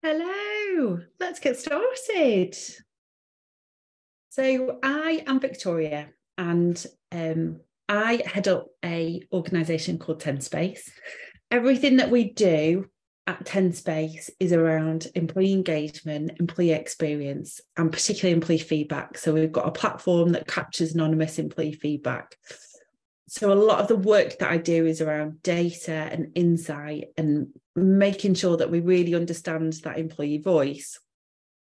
Hello, let's get started. So I am Victoria and I head up a organisation called 10 Space. Everything that we do at 10 Space is around employee engagement, employee experience, and particularly employee feedback. So we've got a platform that captures anonymous employee feedback. So a lot of the work that I do is around data and insight and making sure that we really understand that employee voice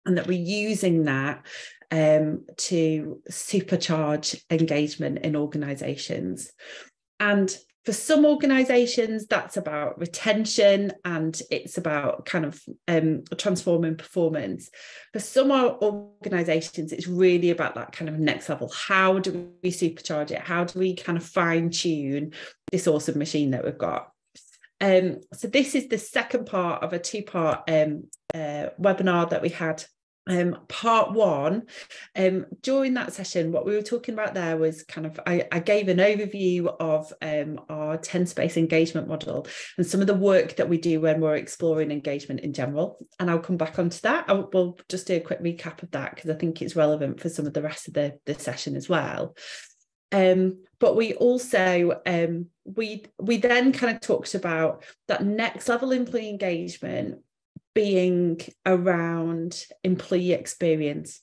and that we're using that to supercharge engagement in organisations. And for some organisations, that's about retention and it's about kind of transforming performance. For some organisations, it's really about that kind of next level. How do we supercharge it? How do we kind of fine tune this awesome machine that we've got? So this is the second part of a two-part webinar that we had. Part one, during that session, what we were talking about there was kind of, I gave an overview of our 10 space engagement model and some of the work that we do when we're exploring engagement in general. And I'll come back onto that. We'll just do a quick recap of that because I think it's relevant for some of the rest of the session as well. But we also, we then kind of talked about that next level employee engagement being around employee experience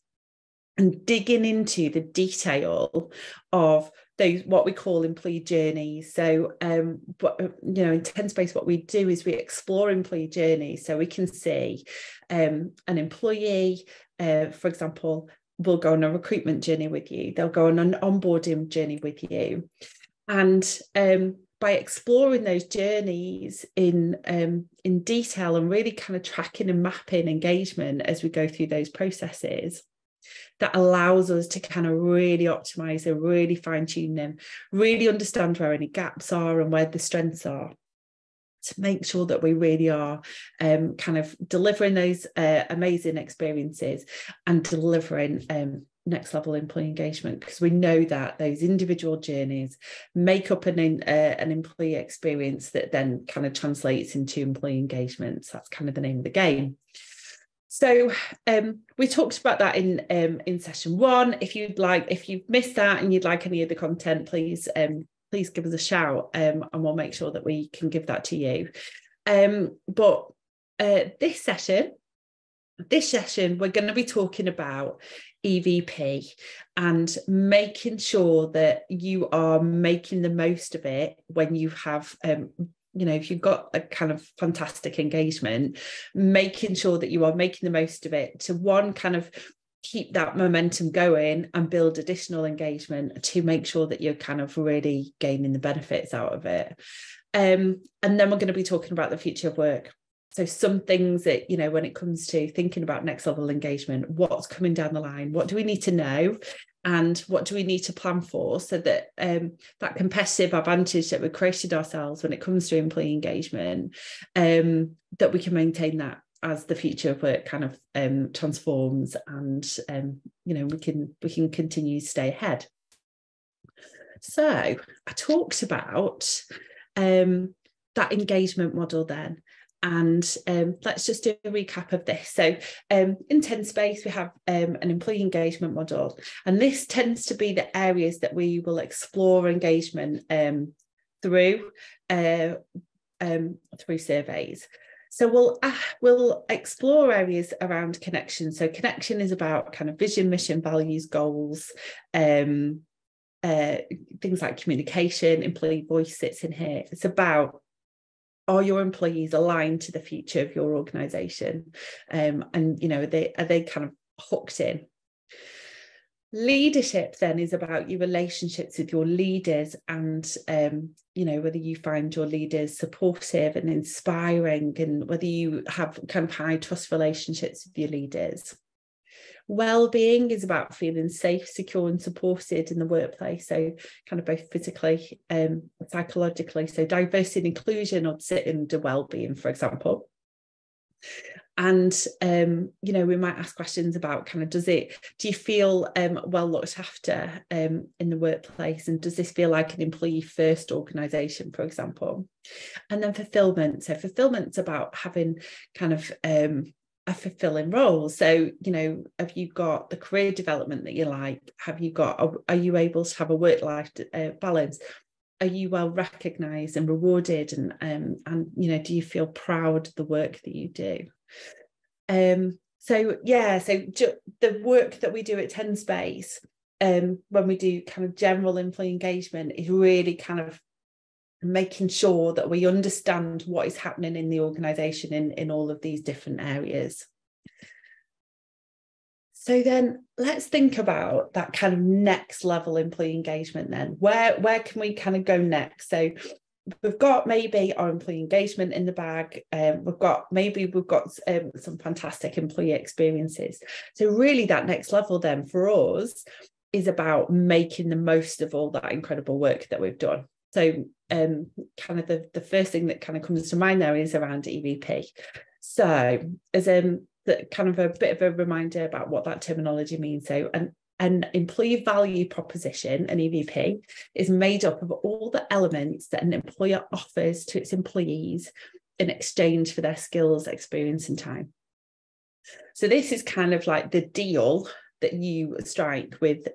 and digging into the detail of those, what we call employee journeys. So, in 10 Space, what we do is we explore employee journeys. So we can see an employee, for example, will go on a recruitment journey with you. They'll go on an onboarding journey with you. And by exploring those journeys in detail and really kind of tracking and mapping engagement as we go through those processes, that allows us to kind of really optimize and really fine tune them, really understand where any gaps are and where the strengths are, to make sure that we really are kind of delivering those amazing experiences and delivering next level employee engagement, because we know that those individual journeys make up an employee experience that then kind of translates into employee engagement. So that's kind of the name of the game. So we talked about that in session one. If you've missed that and you'd like any of the content, please give us a shout and we'll make sure that we can give that to you. But this session, we're going to be talking about EVP and making sure that you are making the most of it when you have, if you've got a kind of fantastic engagement, making sure that you are making the most of it to one, kind of keep that momentum going and build additional engagement, to make sure that you're kind of really gaining the benefits out of it. And then we're going to be talking about the future of work. So some things that, when it comes to thinking about next level engagement, what's coming down the line, what do we need to know and what do we need to plan for, so that that competitive advantage that we've created ourselves when it comes to employee engagement, that we can maintain that as the future of work kind of transforms and, we can continue to stay ahead. So I talked about that engagement model then. And let's just do a recap of this. So in 10 Space, we have an employee engagement model, and this tends to be the areas that we will explore engagement through surveys. So we'll explore areas around connection. So connection is about kind of vision, mission, values, goals, things like communication. Employee voice sits in here. It's about, are your employees aligned to the future of your organisation? And, are they kind of hooked in? Leadership then is about your relationships with your leaders and, whether you find your leaders supportive and inspiring, and whether you have kind of high trust relationships with your leaders. Well-being is about feeling safe, secure and supported in the workplace, so kind of both physically and psychologically. So diversity and inclusion or sitting under well-being, for example. And we might ask questions about kind of, do you feel well looked after in the workplace, and does this feel like an employee first organisation, for example? And then fulfillment. So fulfillment's about having kind of a fulfilling role. So, you know, have you got the career development that you like? Are you able to have a work-life balance? Are you well recognised and rewarded? And you know, do you feel proud of the work that you do? So the work that we do at TenSpace, when we do kind of general employee engagement, is really kind of making sure that we understand what is happening in the organisation in all of these different areas. So then let's think about that kind of next level employee engagement then. Where can we kind of go next? So we've got maybe our employee engagement in the bag. We've got some fantastic employee experiences. So really that next level then for us is about making the most of all that incredible work that we've done. So kind of the first thing that kind of comes to mind there is around EVP. So as kind of a bit of a reminder about what that terminology means. So an employee value proposition, an EVP, is made up of all the elements that an employer offers to its employees in exchange for their skills, experience, and time. So this is kind of like the deal that you strike with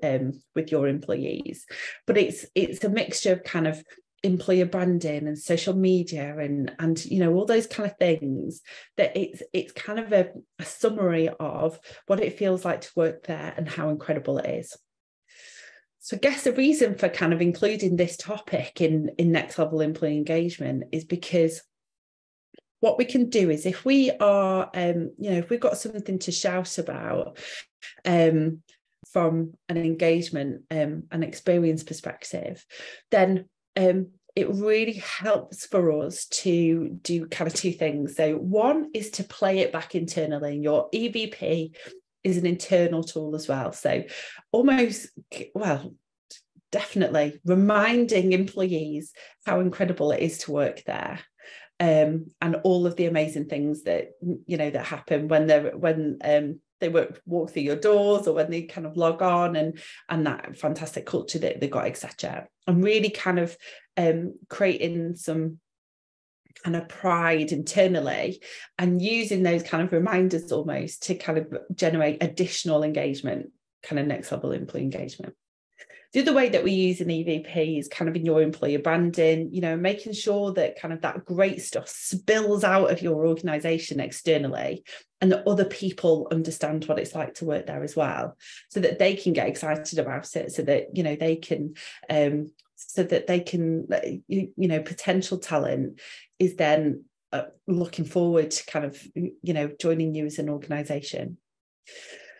your employees, but it's a mixture of kind of employer branding and social media and you know, all those kind of things, that it's kind of a summary of what it feels like to work there and how incredible it is. So I guess the reason for kind of including this topic in next level employee engagement is because what we can do is, if we are if we've got something to shout about from an engagement and experience perspective, then it really helps for us to do kind of two things. So one is to play it back internally. Your EVP is an internal tool as well. So definitely reminding employees how incredible it is to work there. And all of the amazing things that, you know, that happen when they walk through your doors, or when they kind of log on, and that fantastic culture that they've got, etc. And really kind of creating some kind of pride internally, and using those kind of reminders almost to kind of generate additional engagement, kind of next level employee engagement. The other way that we use an EVP is kind of in your employer branding, you know, making sure that kind of that great stuff spills out of your organisation externally, and that other people understand what it's like to work there as well, so that they can get excited about it, so that, you know, they can, potential talent is then looking forward to kind of, you know, joining you as an organisation.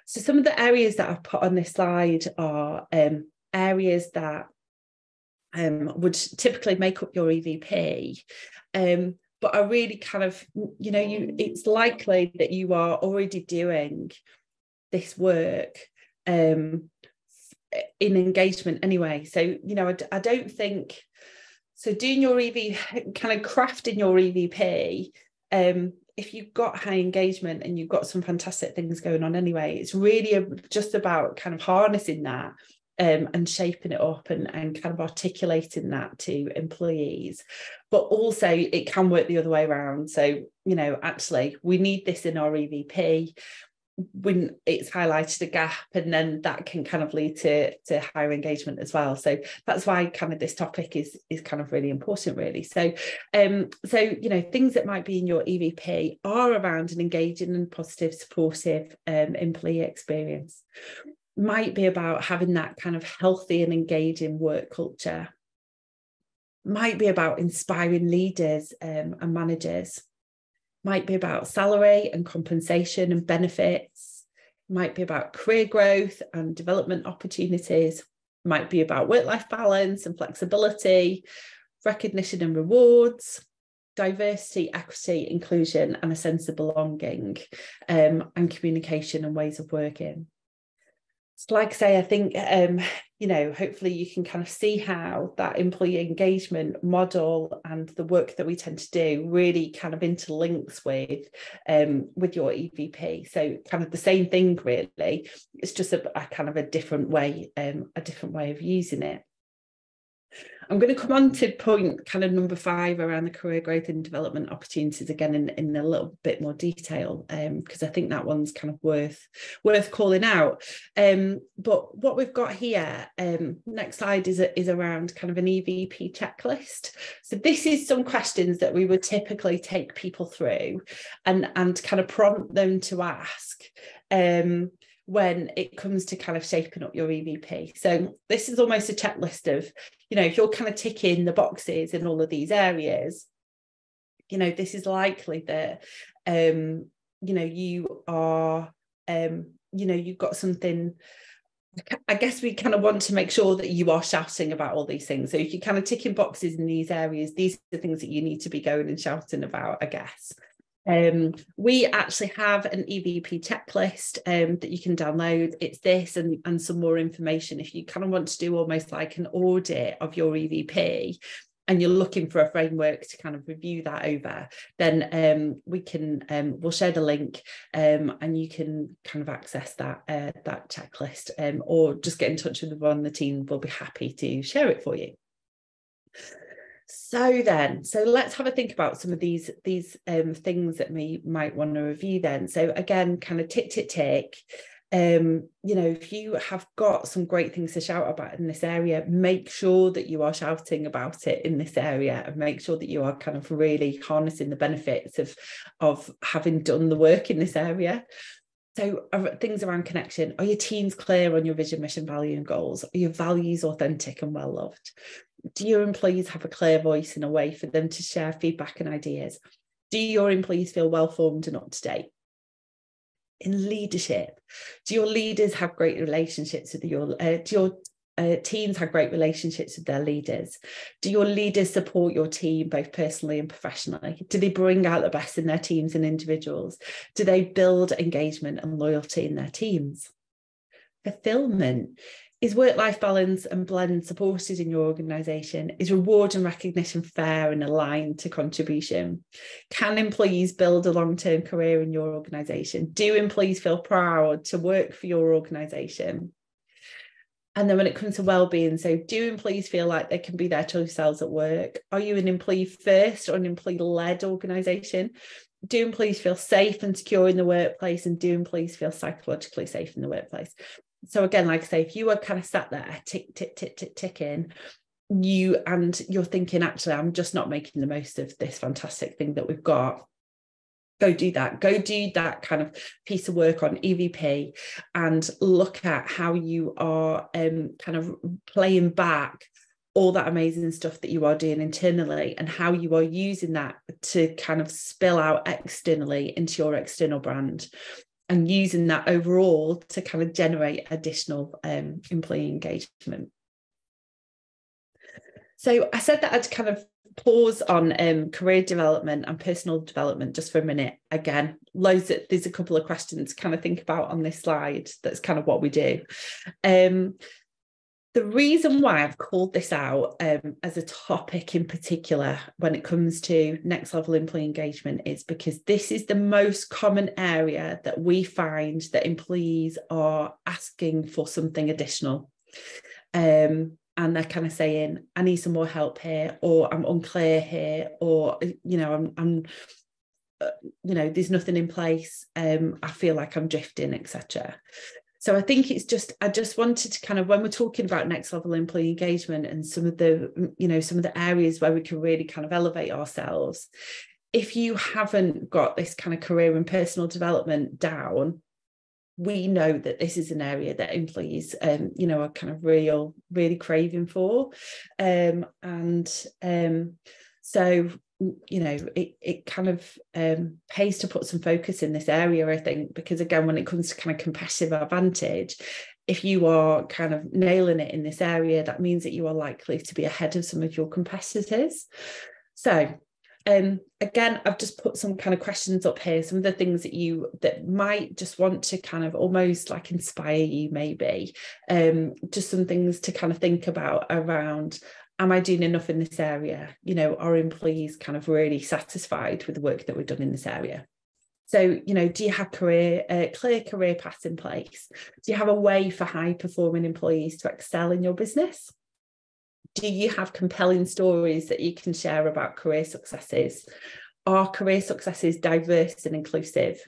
So some of the areas that I've put on this slide are areas that would typically make up your EVP, but are really kind of, you know, it's likely that you are already doing this work in engagement anyway. So, you know, I don't think, so doing your EVP, kind of crafting your EVP, if you've got high engagement and you've got some fantastic things going on anyway, it's really just about kind of harnessing that and shaping it up and kind of articulating that to employees. But also it can work the other way around. So, you know, actually we need this in our EVP when it's highlighted a gap, and then that can kind of lead to higher engagement as well. So that's why kind of this topic is kind of really important, really. So you know, things that might be in your EVP are around an engaging and positive, supportive employee experience. Might be about having that kind of healthy and engaging work culture. Might be about inspiring leaders and managers. Might be about salary and compensation and benefits. Might be about career growth and development opportunities. Might be about work-life balance and flexibility, recognition and rewards, diversity, equity, inclusion, and a sense of belonging, and communication and ways of working. So like I say, I think, you know, hopefully you can kind of see how that employee engagement model and the work that we tend to do really kind of interlinks with your EVP. So kind of the same thing, really. It's just a kind of a different way of using it. I'm going to come on to point kind of number 5 around the career growth and development opportunities again in a little bit more detail, because I think that one's kind of worth calling out. But what we've got here, next slide is around kind of an EVP checklist. So this is some questions that we would typically take people through and kind of prompt them to ask when it comes to kind of shaping up your EVP. So this is almost a checklist of, if you're kind of ticking the boxes in all of these areas, this is likely that, you are, you've got something. I guess we kind of want to make sure that you are shouting about all these things. So if you're kind of ticking boxes in these areas, these are the things that you need to be going and shouting about, I guess. We actually have an EVP checklist that you can download. It's this and some more information. If you kind of want to do almost like an audit of your EVP and you're looking for a framework to kind of review that over, then we'll share the link and you can kind of access that checklist, or just get in touch with one on the team. We'll be happy to share it for you. So let's have a think about some of these things that we might want to review then. So again, kind of tick. If you have got some great things to shout about in this area, make sure that you are shouting about it in this area, and make sure that you are kind of really harnessing the benefits of having done the work in this area. So things around connection. Are your teams clear on your vision, mission, value and goals? Are your values authentic and well loved? Do your employees have a clear voice and a way for them to share feedback and ideas? Do your employees feel well formed and up to date? In leadership, do your leaders have great relationships with do your teams have great relationships with their leaders? Do your leaders support your team both personally and professionally? Do they bring out the best in their teams and individuals? Do they build engagement and loyalty in their teams? Fulfillment. Is work-life balance and blend supported in your organisation? Is reward and recognition fair and aligned to contribution? Can employees build a long-term career in your organisation? Do employees feel proud to work for your organisation? And then when it comes to well-being, so do employees feel like they can be their true selves at work? Are you an employee first or an employee-led organisation? Do employees feel safe and secure in the workplace? And do employees feel psychologically safe in the workplace? So again, like I say, if you are kind of sat there ticking, you're thinking, actually, I'm just not making the most of this fantastic thing that we've got, go do that kind of piece of work on EVP and look at how you are kind of playing back all that amazing stuff that you are doing internally and how you are using that to kind of spill out externally into your external brand, and using that overall to kind of generate additional employee engagement. So I said that I'd kind of pause on career development and personal development just for a minute. Again, there's a couple of questions to kind of think about on this slide. That's kind of what we do. The reason why I've called this out as a topic in particular when it comes to next level employee engagement is because this is the most common area that we find that employees are asking for something additional. And they're kind of saying, I need some more help here, or I'm unclear here, or, I'm there's nothing in place. I feel like I'm drifting, etc. So I think I just wanted to kind of, when we're talking about next level employee engagement and some of the areas where we can really kind of elevate ourselves, if you haven't got this kind of career and personal development down, we know that this is an area that employees, are kind of really craving for. So it kind of pays to put some focus in this area, I think, because again, when it comes to kind of competitive advantage, if you are kind of nailing it in this area, that means that you are likely to be ahead of some of your competitors. So again, I've just put some kind of questions up here, some of the things that might just want to kind of almost like inspire you, maybe just some things to kind of think about around, am I doing enough in this area? Are employees kind of really satisfied with the work that we've done in this area? So, do you have clear career paths in place? Do you have a way for high performing employees to excel in your business? Do you have compelling stories that you can share about career successes? Are career successes diverse and inclusive?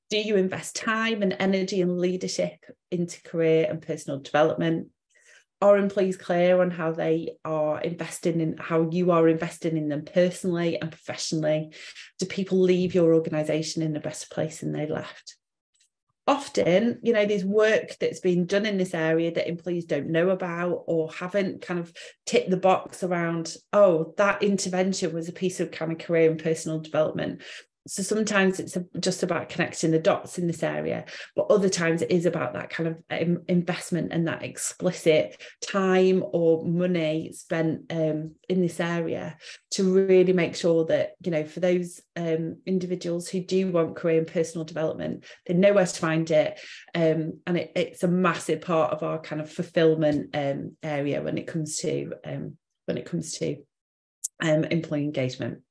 Do you invest time and energy and leadership into career and personal development? Are employees clear on how they are investing in, how you are investing in them personally and professionally? Do people leave your organisation in a better place than they left? Often, there's work that's been done in this area that employees don't know about or haven't kind of ticked the box around, oh, that intervention was a piece of kind of career and personal development. So sometimes it's just about connecting the dots in this area, but other times it is about that kind of investment and that explicit time or money spent in this area to really make sure that, for those individuals who do want career and personal development, they know where to find it. And it's a massive part of our kind of fulfillment area when it comes to employee engagement.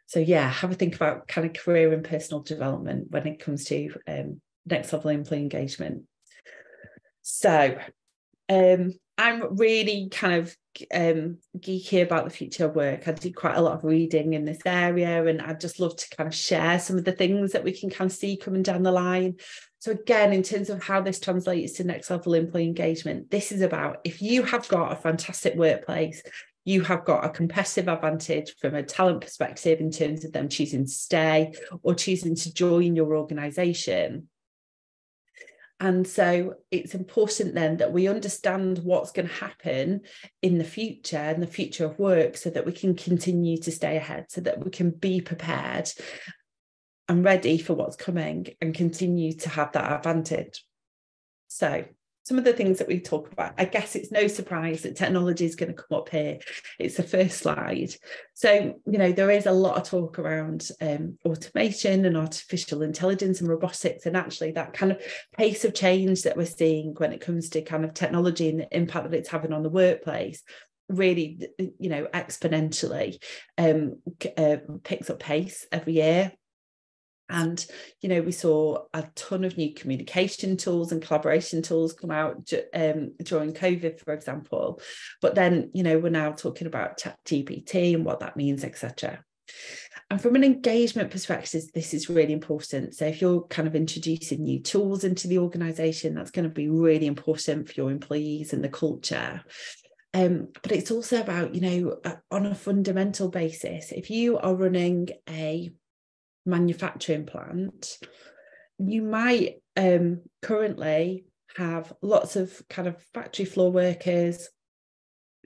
So have a think about kind of career and personal development when it comes to next level employee engagement. So I'm really kind of geeky about the future of work. I do quite a lot of reading in this area, and I'd just love to kind of share some of the things that we can kind of see coming down the line. So again, in terms of how this translates to next level employee engagement, this is about, if you have got a fantastic workplace, you have got a competitive advantage from a talent perspective in terms of them choosing to stay or choosing to join your organisation. And so it's important then that we understand what's going to happen in the future and the future of work, so that we can continue to stay ahead, so that we can be prepared and ready for what's coming and continue to have that advantage. So some of the things that we talk about, I guess it's no surprise that technology is going to come up here. It's the first slide. So, there is a lot of talk around automation and artificial intelligence and robotics, and actually that kind of pace of change that we're seeing when it comes to kind of technology and the impact that it's having on the workplace really, exponentially picks up pace every year. And, we saw a ton of new communication tools and collaboration tools come out during COVID, for example. But then, we're now talking about ChatGPT and what that means, etc. And from an engagement perspective, this is really important. So if you're kind of introducing new tools into the organisation, that's going to be really important for your employees and the culture. But it's also about, on a fundamental basis, if you are running a manufacturing plant, you might currently have lots of kind of factory floor workers,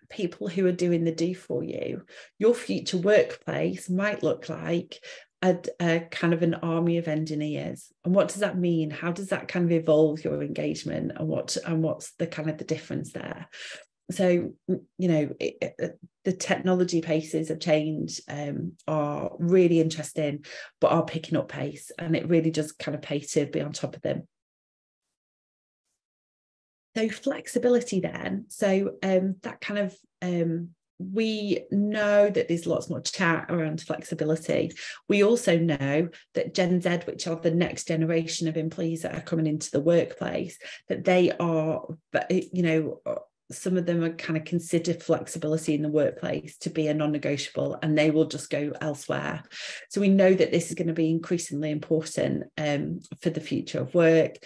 people who are doing the do for you. Your future workplace might look like a kind of an army of engineers. And what does that mean? How does that kind of evolve your engagement, and what's the kind of the difference there? So, the technology paces of change are really interesting, but are picking up pace, and it really does kind of pay to be on top of them. So flexibility then. So that kind of, we know that there's lots more chat around flexibility. We also know that Gen Z, which are the next generation of employees that are coming into the workplace, that they are, some of them are kind of consider flexibility in the workplace to be a non-negotiable, and they will just go elsewhere. So we know that this is going to be increasingly important for the future of work.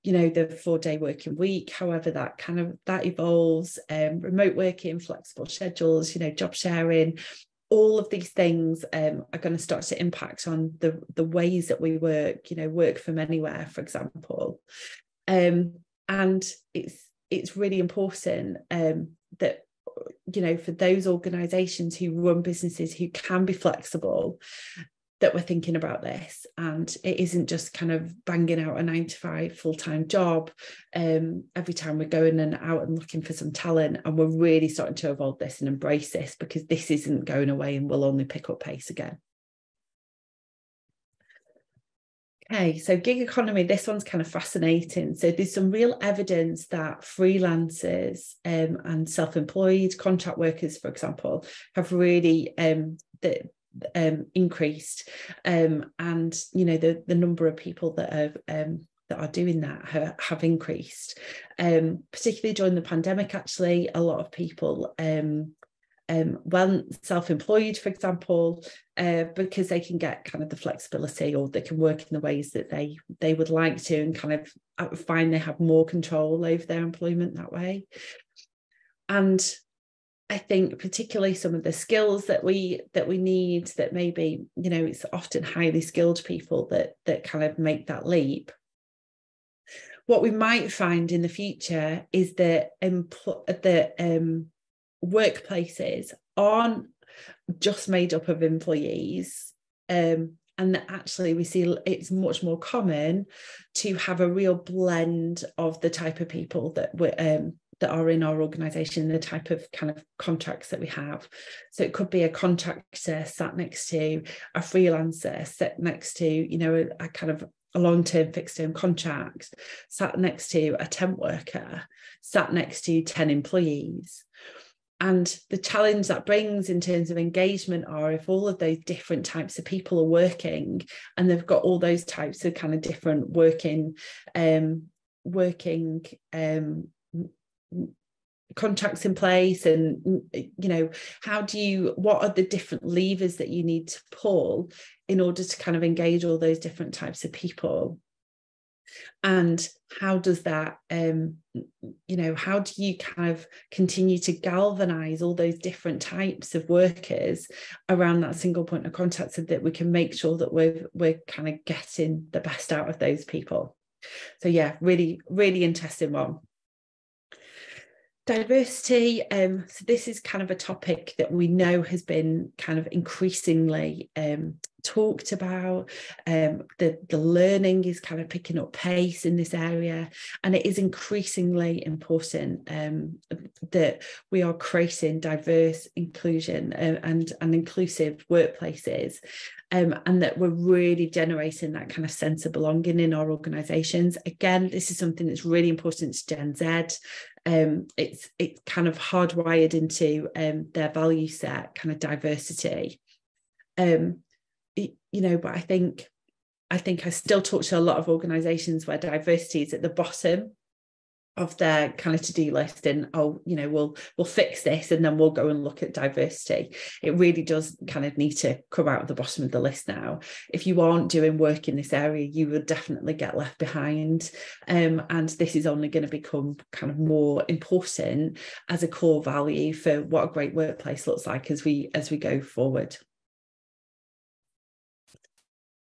The 4-day working week, however that evolves, remote working, flexible schedules, job sharing, all of these things are going to start to impact on the ways that we work, work from anywhere, for example. And it's really important that, for those organisations who run businesses who can be flexible, that we're thinking about this, and it isn't just kind of banging out a 9-to-5 full-time job every time we're going and out and looking for some talent. And we're really starting to evolve this and embrace this, because this isn't going away and will only pick up pace again. Okay, so gig economy, this one's kind of fascinating. So there's some real evidence that freelancers and self-employed contract workers, for example, have really increased, and the number of people that are that are doing that have increased, particularly during the pandemic. Actually, a lot of people went self-employed, for example, because they can get kind of the flexibility, or they can work in the ways that they would like to, and kind of find they have more control over their employment that way. And I think particularly some of the skills that we need, that maybe, you know, it's often highly skilled people that kind of make that leap. What we might find in the future is that workplaces aren't just made up of employees, and that actually we see it's much more common to have a real blend of the type of people that are in our organisation, the type of kind of contracts that we have. So it could be a contractor sat next to a freelancer, sat next to, you know, a kind of a long-term fixed-term contract, sat next to a temp worker, sat next to 10 employees. And the challenge that brings in terms of engagement are, if all of those different types of people are working, and they've got all those types of kind of different working contracts in place, and, you know, what are the different levers that you need to pull in order to kind of engage all those different types of people? And how does that, how do you kind of continue to galvanize all those different types of workers around that single point of contact, so that we can make sure that we're kind of getting the best out of those people? So yeah, really, really interesting one. Diversity. So this is kind of a topic that we know has been kind of increasingly talked about. The learning is kind of picking up pace in this area, and it is increasingly important that we are creating diverse, inclusion and inclusive workplaces, and that we're really generating that kind of sense of belonging in our organisations. Again, this is something that's really important to Gen Z. It's kind of hardwired into their value set, kind of diversity. But I think I still talk to a lot of organisations where diversity is at the bottom of their kind of to-do list, and we'll fix this and then we'll go and look at diversity. It really does kind of need to come out of the bottom of the list now. If you aren't doing work in this area, you will definitely get left behind, and this is only going to become kind of more important as a core value for what a great workplace looks like as we go forward.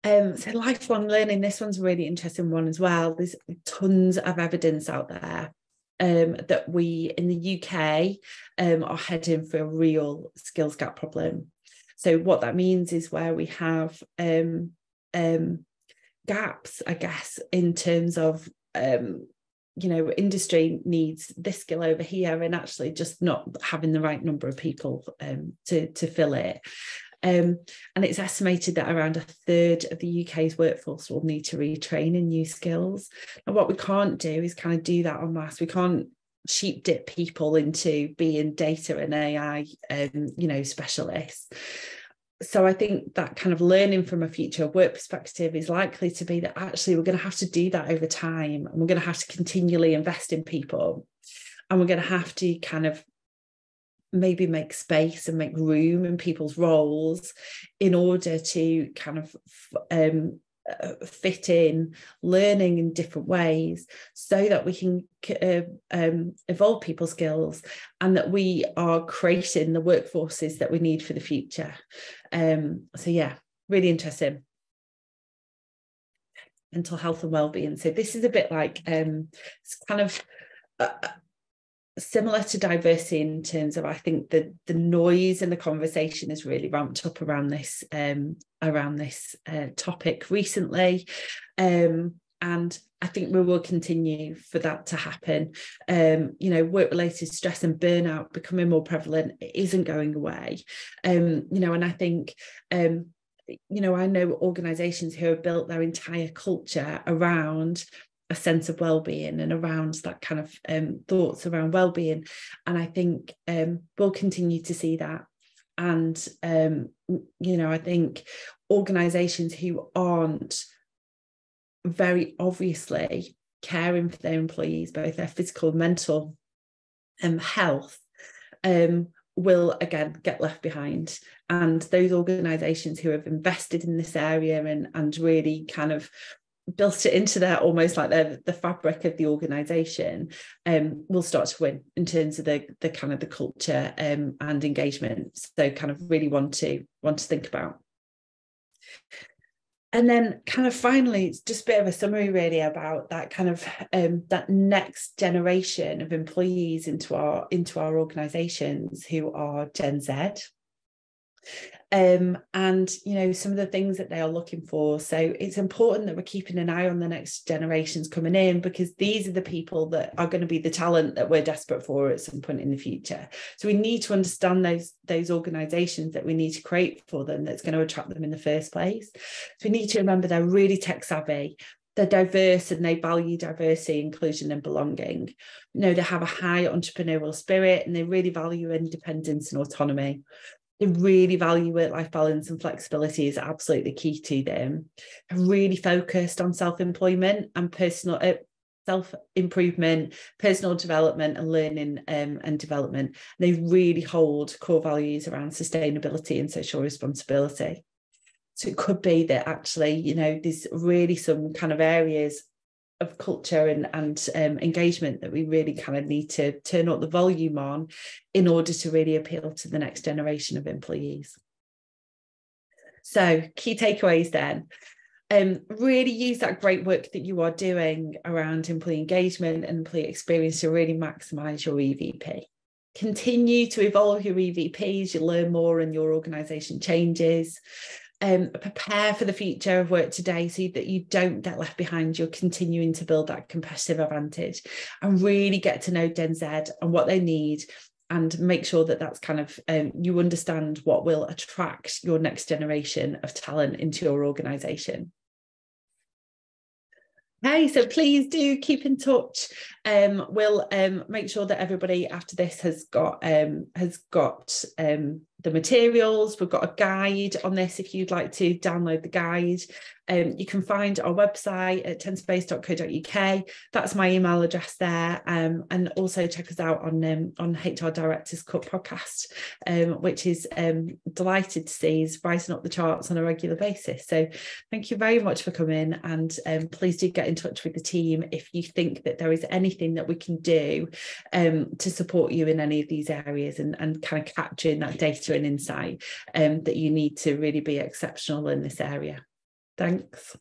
So lifelong learning, this one's a really interesting one as well. There's tons of evidence out there that we in the UK are heading for a real skills gap problem. So what that means is where we have gaps, I guess, in terms of industry needs this skill over here, and actually just not having the right number of people to fill it. And it's estimated that around 1/3 of the UK's workforce will need to retrain in new skills. And what we can't do is kind of do that en masse. We can't sheep dip people into being data and AI, specialists. So I think that kind of learning from a future work perspective is likely to be that actually we're going to have to do that over time, and we're going to have to continually invest in people, and we're going to have to kind of maybe make space and make room in people's roles in order to kind of fit in learning in different ways, so that we can evolve people's skills, and that we are creating the workforces that we need for the future. So yeah, really interesting. Mental health and well-being. So this is a bit like it's kind of similar to diversity in terms of, I think the noise and the conversation has really ramped up around this topic recently, and I think we will continue for that to happen. Work-related stress and burnout becoming more prevalent. It isn't going away, and I think I know organisations who have built their entire culture around a sense of well-being and around that kind of thoughts around well-being, and I think we'll continue to see that. And I think organisations who aren't very obviously caring for their employees, both their physical and mental health, will again get left behind. And those organisations who have invested in this area and really kind of built it into their almost like the fabric of the organisation, will start to win in terms of the kind of the culture and engagement. So kind of really want to think about. And then kind of finally, it's just a bit of a summary really about that kind of that next generation of employees into our organisations who are Gen Z. And, some of the things that they are looking for. So it's important that we're keeping an eye on the next generations coming in, because these are the people that are going to be the talent that we're desperate for at some point in the future. So we need to understand those organisations that we need to create for them that's going to attract them in the first place. So we need to remember they're really tech savvy. They're diverse and they value diversity, inclusion and belonging. They have a high entrepreneurial spirit and they really value independence and autonomy. They really value work-life balance and flexibility is absolutely key to them. They're really focused on self-employment and personal self-improvement, personal development and learning and development. They really hold core values around sustainability and social responsibility. So it could be that actually, there's really some kind of areas of culture and engagement that we really kind of need to turn up the volume on in order to really appeal to the next generation of employees. So key takeaways then. Really use that great work that you are doing around employee engagement and employee experience to really maximise your EVP. Continue to evolve your EVP as you learn more and your organisation changes. Prepare for the future of work today so that you don't get left behind. You're continuing to build that competitive advantage and really get to know Gen Z and what they need, and make sure that that's kind of you understand what will attract your next generation of talent into your organisation. Okay, so please do keep in touch. We'll make sure that everybody after this has got the materials. We've got a guide on this if you'd like to download the guide. You can find our website at tenspace.co.uk. That's my email address there. And also check us out on HR Directors Cup podcast, which is delighted to see is rising up the charts on a regular basis. So thank you very much for coming, and please do get in touch with the team if you think that there is anything that we can do to support you in any of these areas and kind of capturing that data and insight that you need to really be exceptional in this area. Thanks.